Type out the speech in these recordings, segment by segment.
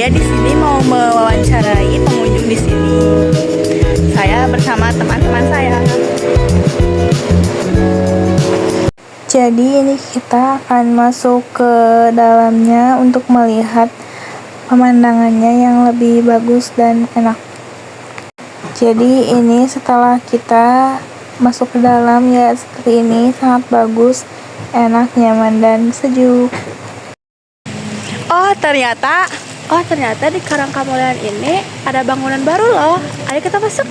Saya di sini mau mewawancarai pengunjung di sini. Saya bersama teman-teman saya. Jadi ini kita akan masuk ke dalamnya untuk melihat pemandangannya yang lebih bagus dan enak. Jadi ini setelah kita masuk ke dalam ya seperti ini, sangat bagus, enak, nyaman, dan sejuk. Oh ternyata di Karang Kamolean ini ada bangunan baru loh. Ayo kita masuk.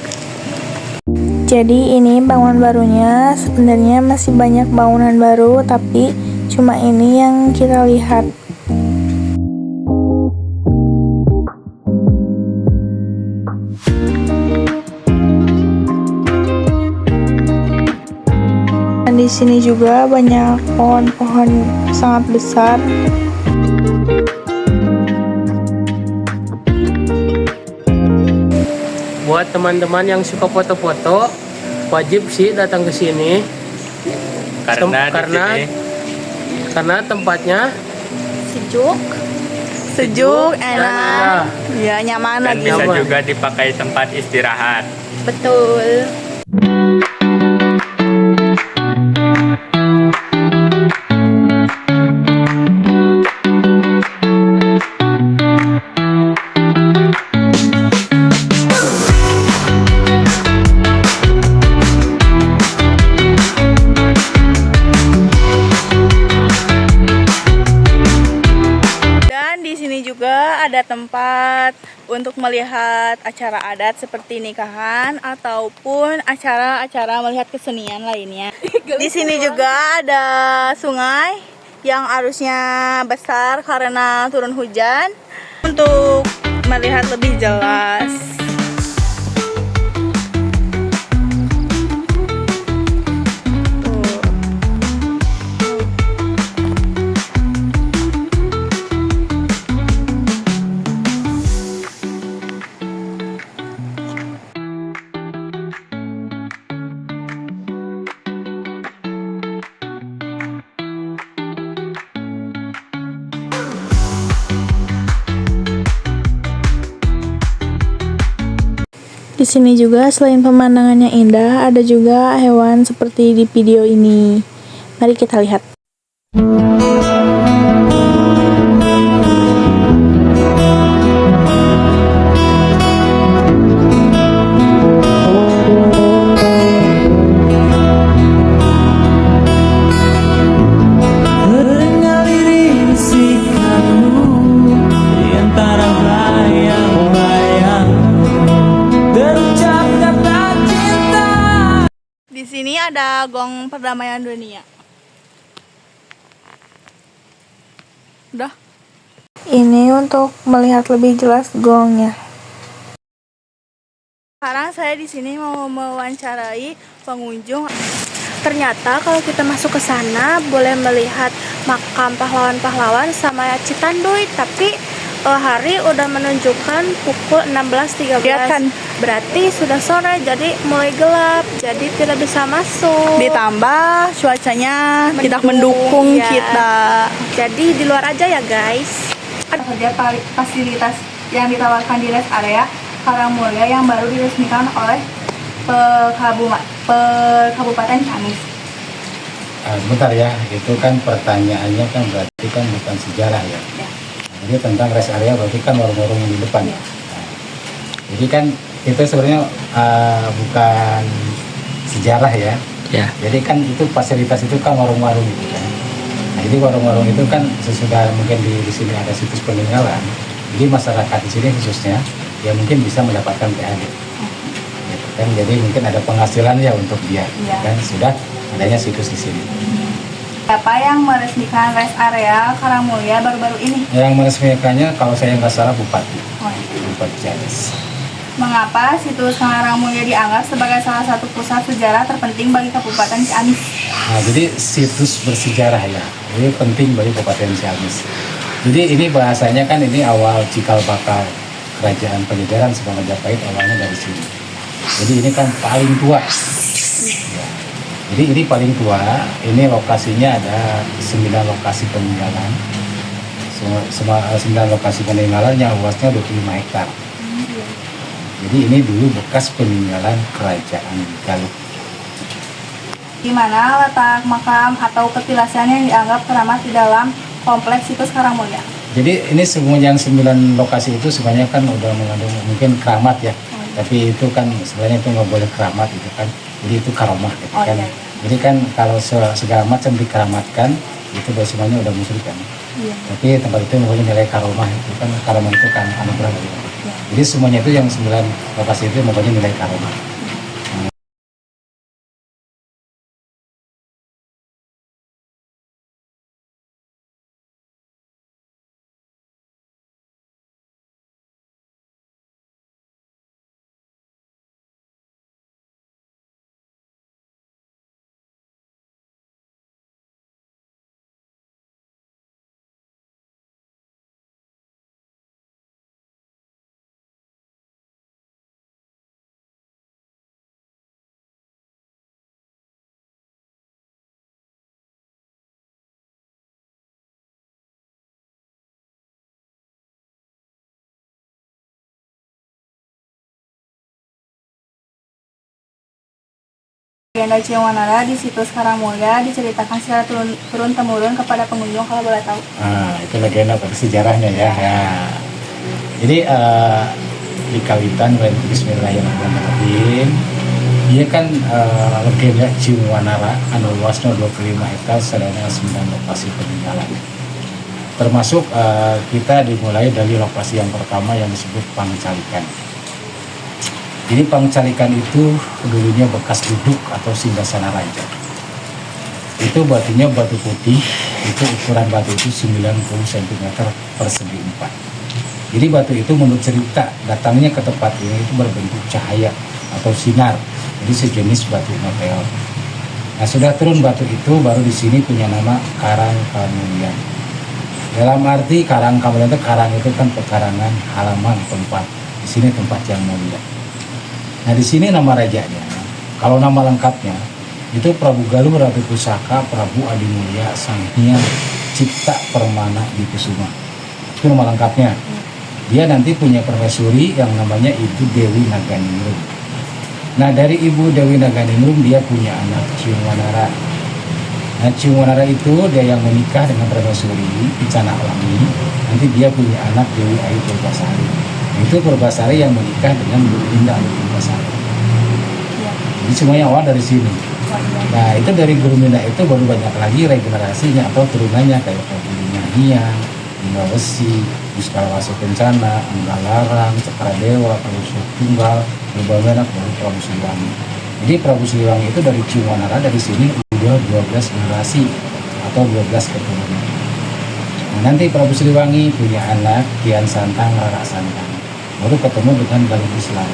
Jadi ini bangunan barunya, sebenarnya masih banyak bangunan baru, tapi cuma ini yang kita lihat. Dan di sini juga banyak pohon-pohon sangat besar. Buat teman-teman yang suka foto-foto, wajib sih datang ke sini. Karena tempatnya sejuk, enak, ya nyaman dan lagi. bisa juga dipakai tempat istirahat. Betul. Juga ada tempat untuk melihat acara adat seperti nikahan ataupun acara-acara melihat kesenian lainnya. Di sini juga ada sungai yang arusnya besar karena turun hujan untuk melihat lebih jelas. Di sini juga selain pemandangannya indah, ada juga hewan seperti di video ini. Mari kita lihat. Di sini ada gong perdamaian dunia. Udah. Ini untuk melihat lebih jelas gongnya. Sekarang saya di sini mau mewawancarai pengunjung. Ternyata kalau kita masuk ke sana boleh melihat makam pahlawan-pahlawan sama Citanduy, tapi hari udah menunjukkan pukul 16.13. Lihat kan? Berarti sudah sore, jadi mulai gelap, jadi tidak bisa masuk. Ditambah cuacanya tidak mendukung ya. Kita. Jadi di luar aja ya guys. Ada saja fasilitas yang ditawarkan di rest area Karangmulia yang baru diresmikan oleh Kabupaten Ciamis. Bentar ya, itu kan pertanyaannya kan berarti kan bukan sejarah ya. Jadi tentang rest area berarti kan warung-warung yang di depan. Ya. Nah, jadi kan itu sebenarnya bukan sejarah ya. Ya. Jadi kan itu fasilitas itu kan warung-warung gitu kan. Nah, jadi warung-warung itu kan sesudah mungkin di sini ada situs peninggalan. Jadi masyarakat di sini khususnya ya mungkin bisa mendapatkan PAD. Gitu kan. Jadi mungkin ada penghasilan ya untuk dia. Ya. Kan sudah adanya situs di sini. Siapa yang meresmikan rest area Karangmulia baru-baru ini? Yang meresmikannya kalau saya nggak salah Bupati. Bupati Ciamis. Mengapa situs Karangmulia dianggap sebagai salah satu pusat sejarah terpenting bagi Kabupaten Ciamis? Nah, jadi situs bersejarah ya, ini penting bagi Kabupaten Ciamis. Jadi ini bahasanya kan ini awal cikal bakal kerajaan Pajajaran sebelum Majapahit awalnya dari sini. Jadi ini kan paling tua. Ya. Jadi ini paling tua, ini lokasinya ada 9 lokasi peninggalan. sembilan lokasi peninggalan yang luasnya 25 hektar. Jadi ini dulu bekas peninggalan kerajaan Galuh. Di mana letak makam atau petilasan yang dianggap keramat di dalam kompleks situs Karangmulya? Jadi ini semua yang 9 lokasi itu sebenarnya kan udah mengandung mungkin keramat ya. Tapi itu kan sebenarnya itu nggak boleh keramat itu kan. Jadi itu karomah gitu kan. Iya. Jadi kan kalau segala macam dikeramatkan itu semuanya udah musyrik kan. Iya. Tapi tempat itu mempunyai nilai karomah itu kan, karomah itu kan anugerah gitu. Iya. Jadi semuanya itu yang 9 lokasi itu mempunyai nilai karomah. Legenda Ciwanara di situs Karangmulya diceritakan secara turun-temurun kepada pengunjung kalau boleh tahu. Itu legenda pada sejarahnya ya. Jadi di Kawitan Bismillahirrahmanirrahim. Dia kan legenda Ciwanara anu luasnya 25 hektar sadana 9 lokasi peninggalan. Termasuk kita dimulai dari lokasi yang pertama yang disebut Pangcalikan. Jadi Pangcalikan itu dulunya bekas duduk atau singgasana raja. Itu batunya batu putih, itu ukuran batu itu 90 cm persegi 4. Jadi batu itu menurut cerita datangnya ke tempat ini itu berbentuk cahaya atau sinar. Jadi sejenis batu meteor. Nah sudah turun batu itu baru di sini punya nama Karang Kamulyan. Dalam arti Karang Kamulyan itu karang itu kan pekarangan halaman tempat. Di sini tempat yang mulia. Nah di sini nama rajanya, kalau nama lengkapnya itu Prabu Galuh Ratu Pusaka Prabu Adimulya Sanghyang Cipta Permana Dikusuma. Itu nama lengkapnya. Dia nanti punya permaisuri yang namanya Ibu Dewi Naganingrum. Nah dari Ibu Dewi Naganingrum dia punya anak Ciwanara. Nah Ciwanara itu dia yang menikah dengan permaisuri Picana Alangi. Nanti dia punya anak Dewi Ayu Purbasari. Itu Purbasari yang menikah dengan Bu Indah Ayu Purbasari. Jadi semuanya awal dari sini. Nah itu dari Guru Minda itu baru banyak lagi regenerasinya atau turunannya kayak Prabu Hiang, Bima Besi, Puskalawasu Kencana, Anggalarang, Cakradewa, Prabu Tunggal, Purba Menak, baru Prabu Siliwangi. Jadi Prabu Siliwangi itu dari Ciwanara dari sini udah 12 generasi atau 12 keturunan. Nah, nanti Prabu Siliwangi punya anak Kian Santang, Rara Santang. Baru ketemu dengan Galuh Islam.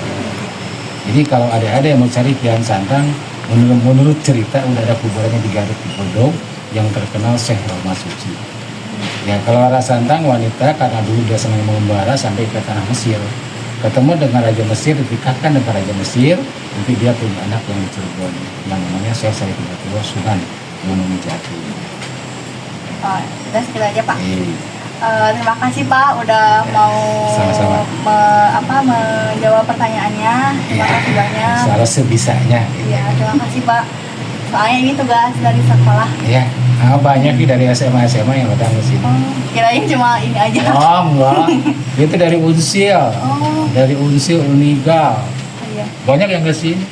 Jadi kalau ada yang mau cari Kian Santang, menurut cerita udah ada kuburannya di Garut di Podong yang terkenal Syekh Roma Suci. Ya kalau Rara Santang wanita karena dulu dia senang mengembara sampai ke tanah Mesir. Ketemu dengan Raja Mesir, dinikahkan dengan Raja Mesir, nanti dia punya anak yang di Cirebon yang namanya Syekh Saifullah Sunan Gunung Jati. Udah segitu aja Pak. Terima kasih Pak udah mau menjawab pertanyaannya. Terima kasih banyak. Salah sebisanya. Iya, terima kasih Pak. Soalnya ini tugas dari sekolah. Iya, banyak sih dari SMA yang datang ke sini. Kirain cuma ini aja. Oh enggak, itu dari Unsil, dari Unsil Unigal. Iya. Banyak yang ke sini.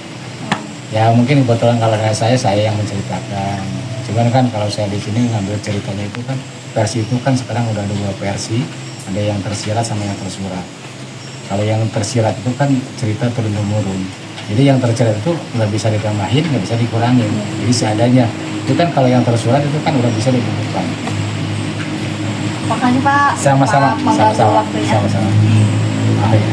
Ya mungkin kebetulan kalau saya yang menceritakan. Cuman kan kalau saya di sini ngambil ceritanya itu kan versi itu kan sekarang udah ada 2 versi, ada yang tersirat sama yang tersurat. Kalau yang tersirat itu kan cerita turun-temurun. Jadi yang tersirat itu nggak bisa ditambahin, nggak bisa dikurangin. Jadi seadanya. Itu kan kalau yang tersurat itu kan udah bisa dibukukan. Makasih Pak. Sama-sama. Mengganggu waktunya. Sama-sama. Oh, ya.